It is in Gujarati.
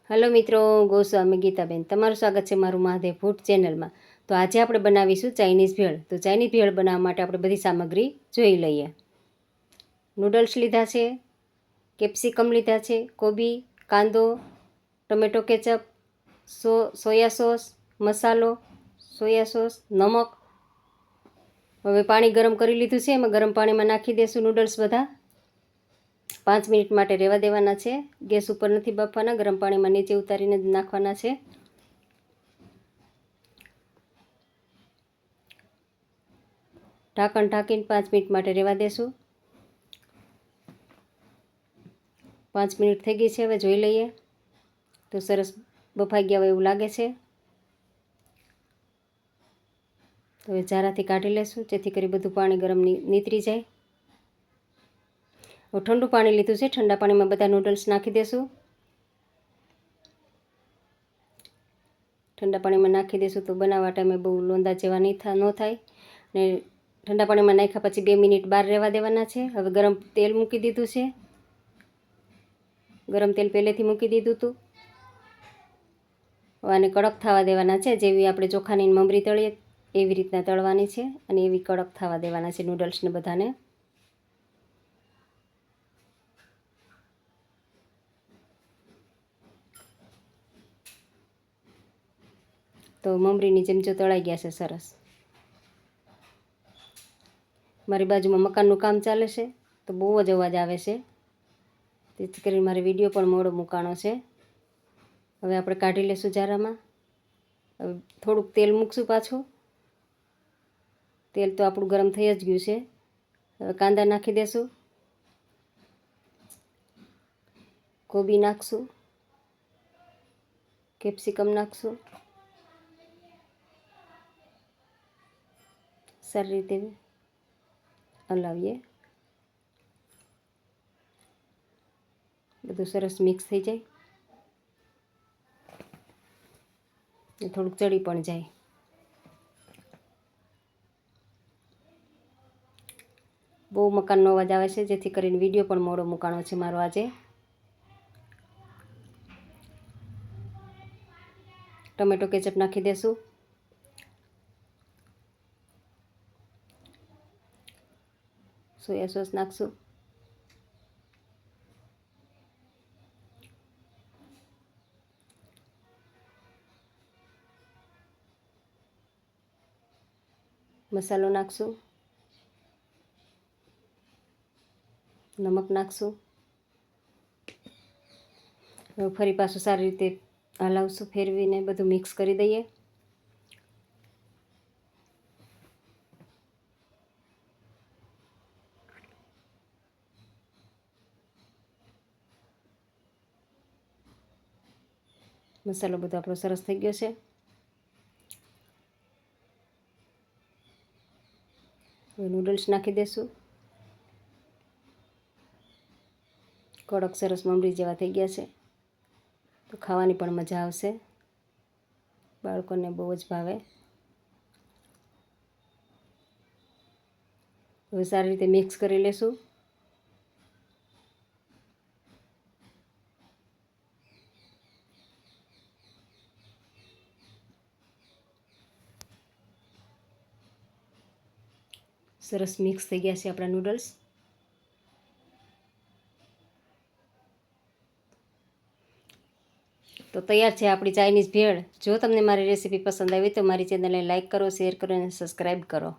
હલો મિત્રો, ગોસ્વામી ગીતાબેન, તમારું સ્વાગત છે મારું મહાદેવ ફૂડ ચેનલમાં. તો આજે આપણે બનાવીશું ચાઇનીઝ ભેળ. તો ચાઇનીઝ ભેળ બનાવવા માટે આપણે બધી સામગ્રી જોઈ લઈએ. નૂડલ્સ લીધા છે, કેપ્સિકમ લીધા છે, કોબી, કાંદો, ટમેટો કેચઅપ, સોયા સોસ, મસાલો, સોયા સોસ, નમક. હવે પાણી ગરમ કરી લીધું છે, એમાં ગરમ પાણીમાં નાખી દઈશું નૂડલ્સ બધા. 5 મિનિટ માટે રહેવા દેવાના છે. ગેસ ઉપર નથી બાફવાના, ગરમ પાણીમાં નીચે ઉતારીને જ નાખવાના છે. ઢાંકણ ઢાંકીને 5 મિનિટ માટે રહેવા દેશું. 5 મિનિટ થઈ ગઈ છે. હવે જોઈ લઈએ તો સરસ બફાઈ ગયા હોય એવું લાગે છે. તો હવે ઝારાથી કાઢી લેશું, જેથી કરી બધું પાણી ગરમ નીતરી જાય. હવે ઠંડુ પાણી લીધું છે, ઠંડા પાણીમાં બધા નૂડલ્સ નાખી દેશું. ઠંડા પાણીમાં નાખી દઈશું તો બનાવવા ટાઈમે બહુ લોંદા જેવા ન થાય. ને ઠંડા પાણીમાં નાખ્યા પછી 2 મિનિટ બહાર રહેવા દેવાના છે. હવે ગરમ તેલ મૂકી દીધું છે. ગરમ તેલ પહેલેથી મૂકી દીધું હતું. આને કડક થવા દેવાના છે. જેવી આપણે ચોખાની મમરી તળીએ એવી રીતના તળવાની છે અને એવી કડક થવા દેવાના છે નૂડલ્સને બધાને. તો મમરીની જેમ જો તળાઈ ગયા છે સરસ. મારી બાજુમાં મકાનનું કામ ચાલે છે તો બહુ જ અવાજ આવે છે, તેથી કરીને મારે વિડીયો પણ મોડો મૂકાણો છે. હવે આપણે કાઢી લઈશું ઝારામાં. હવે થોડુંક તેલ મૂકશું પાછું. તેલ તો આપણું ગરમ થઈ જ ગયું છે. હવે કાંદા નાખી દેશું, કોબી નાખશું, કેપ્સિકમ નાખશું. સારી રીતે હલાવીએ, બધું સરસ મિક્સ થઈ જાય ને થોડુંક ચડી પણ જાય. બહુ મકાનનો અવાજ આવે છે, જેથી કરીને વિડીયો પણ મોડો મૂકાણો છે મારો આજે. ટમેટો કેચઅપ નાખી દેશું. સોયા સોસ નાખશું. મસાલો નાખશું. નમક નાખશું. હવે ફરી પાછું સારી રીતે હલાવશું, ફેરવીને બધું મિક્સ કરી દઈએ. મસાલો બધો આપણો સરસ થઈ ગયો છે. હવે નૂડલ્સ નાખી દઈશું. કડક સરસ મમરી જેવા થઈ ગયા છે, તો ખાવાની પણ મજા આવશે. બાળકોને બહુ જ ભાવે. હવે સારી રીતે મિક્સ કરી લેશું. સરસ મિક્સ થઈ ગયા છે આપણા નૂડલ્સ. તો તૈયાર છે આપણી ચાઇનીઝ ભેળ. જો તમને મારી રેસીપી પસંદ આવી તો મારી ચેનલને લાઇક કરો, શેર કરો અને સબસ્ક્રાઈબ કરો.